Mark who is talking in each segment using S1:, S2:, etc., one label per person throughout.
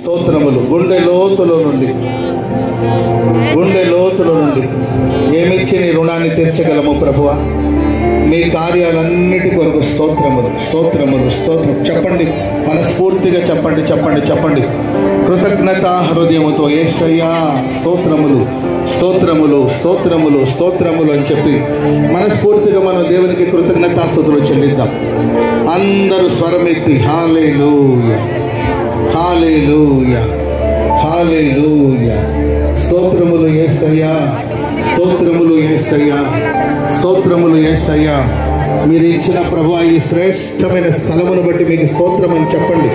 S1: స్తోత్రములు. గుండె లోతులో నుండి ఏమిచ్చి నీ రుణాన్ని తీర్చగలము ప్రభువా? మీ కార్యాలన్నిటి కొరకు స్తోత్రములు స్తోత్రములు స్తోత్రం. చెప్పండి, మనస్ఫూర్తిగా చెప్పండి. కృతజ్ఞత హృదయముతో యేసయ్యా స్తోత్రములు స్తోత్రములు స్తోత్రములు స్తోత్రములు అని చెప్పి మనస్ఫూర్తిగా మనం దేవునికి కృతజ్ఞతాస్తుతులు చెల్లిద్దాం. అందరూ స్వరమెత్తి హల్లెలూయా హల్లెలూయా హల్లెలూయా. స్తోత్రములు యేసయ్యా స్తోత్రములు యేసయ్యా స్తోత్రములు యేసయ్యా. మీరు ఇచ్చిన ప్రభువా ఈ శ్రేష్టమైన స్థలమును బట్టి మీకు స్తోత్రం అని చెప్పండి.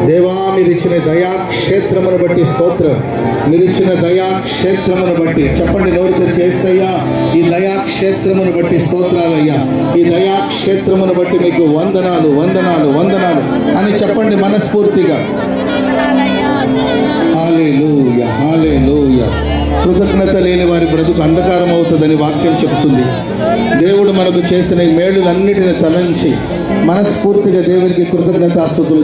S1: దేవా, మీరు ఇచ్చిన దయాక్షేత్రమును బట్టి స్తోత్రం. మీరు ఇచ్చిన దయాక్షేత్రమును బట్టి చెప్పండి, నోరుతో చేసయ్యా ఈ దయాక్షేత్రమును బట్టి స్తోత్రాలయ్యా. ఈ దయాక్షేత్రమును బట్టి మీకు వందనాలు వందనాలు వందనాలు అని చెప్పండి మనస్ఫూర్తిగా. హల్లెలూయా హల్లెలూయా. కృతజ్ఞత లేని వారి బ్రతుకు అంధకారం అవుతుందని వాక్యం చెబుతుంది. దేవుడు మనకు చేసిన ఈ మేలులన్నిటిని తలంచి మనస్ఫూర్తిగా దేవునికి కృతజ్ఞతాస్తుతులు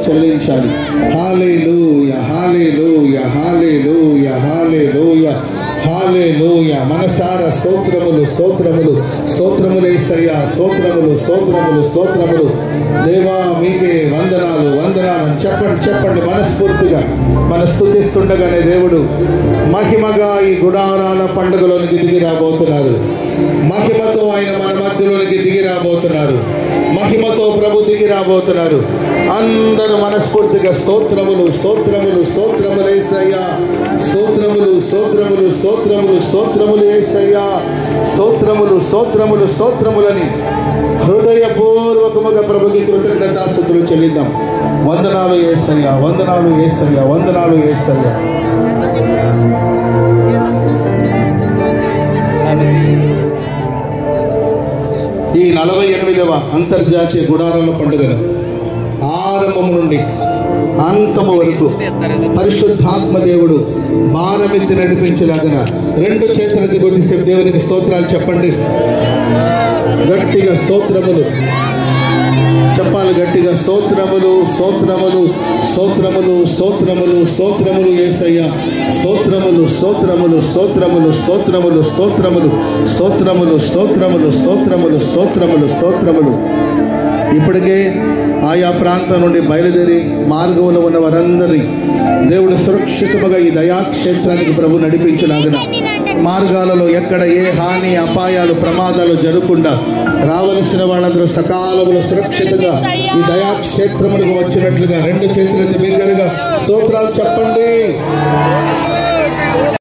S1: చెల్లించాలి. హల్లెలూయా హల్లెలూయా హల్లెలూయా హల్లెలూయా హల్లెలూయా. మనసారా స్తోత్రములు స్తోత్రములు స్తోత్రములు యేసయ్యా స్తోత్రములు స్తోత్రములు స్తోత్రములు. దేవా, మీకే వందనాలు వందనాలు అని చెప్పండి మనస్ఫూర్తిగా. మన స్తుతిస్తుండగానే దేవుడు మహిమగా ఈ గుడారాల పండుగలోనికి దిగి రాబోతున్నారు. మహిమతో ఆయన మన మధ్యలోనికి దిగి రాబోతున్నారు. మహిమతో ప్రభు దిగి రాబోతున్నారు. అందరూ మనస్ఫూర్తిగా స్తోత్రములు స్తోత్రములు స్తోత్రములు యేసయ్యా స్తోత్రములు స్తోత్రములు స్తోత్రములు స్తోత్రములు యేసయ్యా స్తోత్రములు స్తోత్రములు స్తోత్రములని హృదయపూర్వకముగా ప్రభుకి కృతజ్ఞతాస్తుతులు చెల్లిద్దాం. వందనాలు యేసయ్యా వందనాలు యేసయ్యా వందనాలు యేసయ్యా. ఈ 48వ అంతర్జాతీయ గుడారాల పండుగను ఆరంభము నుండి అంతము వరకు పరిశుద్ధాత్మ దేవుడు భారమెత్తి నడిపించలాగిన రెండు చేతులకి కొద్దిసేపు దేవునికి స్తోత్రాలు చెప్పండి. గట్టిగా స్తోత్రములు చెప్పాలి. గట్టిగా స్తోత్రములు స్తోత్రములు స్తోత్రములు స్తోత్రములు స్తోత్రములు యేసయ్యా స్తోత్రములు స్తోత్రములు స్తోత్రములు స్తోత్రములు స్తోత్రములు స్తోత్రములు స్తోత్రములు స్తోత్రములు స్తోత్రములు స్తోత్రములు. ఇప్పటికే ఆయా ప్రాంతం నుండి బయలుదేరి మార్గంలో ఉన్న వారందరి దేవుడు సురక్షితముగా ఈ దయాక్షేత్రానికి ప్రభు నడిపించలాగిన మార్గాలలో ఎక్కడ ఏ హాని అపాయాలు ప్రమాదాలు జరగకుండా రావలసిన వాళ్ళందరూ సకాలంలో సురక్షితంగా ఈ దయాక్షేత్రములకు వచ్చినట్లుగా రెండు చేతులెత్తి బిగ్గరగా స్తోత్రాలు చెప్పండి.